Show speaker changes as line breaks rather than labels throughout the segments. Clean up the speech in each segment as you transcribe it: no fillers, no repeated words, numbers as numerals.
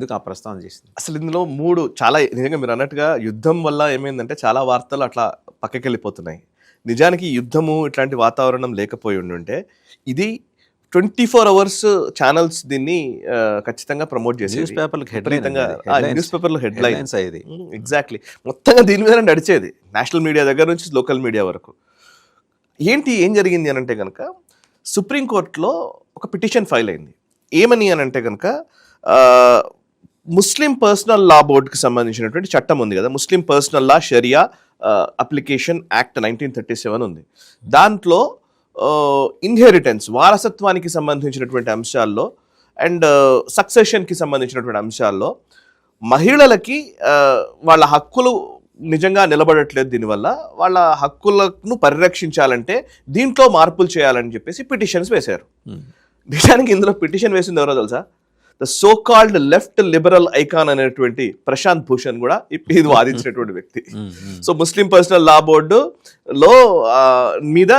ఎందుకు ఆ ప్రస్తావన చేసింది?
అసలు ఇందులో 3 చాలా నిజంగా మీరు అన్నట్టుగా యుద్ధం వల్ల ఏమైందంటే చాలా వార్తలు అట్లా పక్కకి వెళ్ళిపోతున్నాయి. నిజానికి యుద్ధము ఇట్లాంటి వాతావరణం లేకపోయి ఉండుంటే ఇది 24 అవర్స్ ఛానల్స్ దీన్ని ఖచ్చితంగా ప్రమోట్ చేసేది.
న్యూస్ పేపర్లకు
న్యూస్ పేపర్లో హెడ్లైన్స్
ఇది.
ఎగ్జాక్ట్లీ మొత్తంగా దీని మీద నడిచేది, నేషనల్ మీడియా దగ్గర నుంచి లోకల్ మీడియా వరకు. ఏం జరిగింది అని అంటే కనుక సుప్రీంకోర్టులో ఒక పిటిషన్ ఫైల్ అయింది. ఏమని అని అంటే కనుక ముస్లిం పర్సనల్ లా బోర్డుకి సంబంధించినటువంటి చట్టం ఉంది కదా, ముస్లిం పర్సనల్ లా షరియా అప్లికేషన్ యాక్ట్ 1937 ఉంది. దాంట్లో ఇన్హెరిటెన్స్ వారసత్వానికి సంబంధించినటువంటి అంశాల్లో అండ్ సక్సెషన్కి సంబంధించినటువంటి అంశాల్లో మహిళలకి వాళ్ళ హక్కులు నిజంగా నిలబడట్లేదు. దీనివల్ల వాళ్ళ హక్కులను పరిరక్షించాలంటే దీంట్లో మార్పులు చేయాలని చెప్పేసి పిటిషన్స్ వేశారు. నిజానికి ఇందులో పిటిషన్ వేసింది ఎవరో తెలుసా? The so called left liberal icon అనేటువంటి ప్రశాంత్ భూషణ్ కూడా ఇది వాదించినటువంటి వ్యక్తి. సో ముస్లిం పర్సనల్ లా బోర్డు లో మీద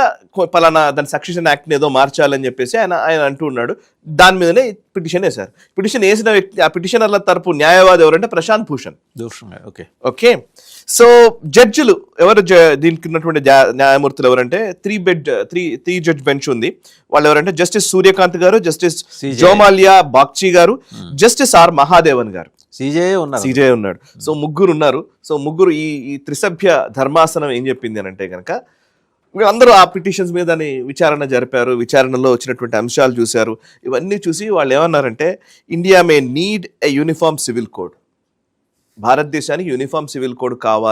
పలానా దాని సక్సెషన్ యాక్ట్ ఏదో మార్చాలని చెప్పేసి ఆయన అంటూ ఉన్నాడు. దాని మీదనే పిటిషన్ వేశారు. పిటిషన్ వేసిన వ్యక్తి, ఆ పిటిషనర్ల తరపు న్యాయవాది ఎవరంటే ప్రశాంత్ భూషణ్. ఓకే, సో జడ్జిలు ఎవరు, దీనికి ఉన్నటువంటి న్యాయమూర్తులు ఎవరంటే త్రీ జడ్జ్ బెంచ్ ఉంది. వాళ్ళు ఎవరంటే జస్టిస్ సూర్యకాంత్ గారు, జస్టిస్ జోమాలియా బాగ్చి గారు, జస్టిస్ ఆర్ మహాదేవన్ గారు. సిజే ఉన్నాడు. సో ముగ్గురు ఉన్నారు. సో ముగ్గురు ఈ త్రిసభ్య ధర్మాసనం ఏం చెప్పింది అని అంటే కనుక వీళ్ళందరూ ఆ పిటిషన్స్ మీద విచారణ జరిపారు. విచారణలో వచ్చినటువంటి అంశాలు చూశారు. ఇవన్నీ చూసి వాళ్ళు ఏమన్నారంటే India may need a uniform civil code, భారతదేశానికి యూనిఫామ్ సివిల్ కోడ్ కావాలి.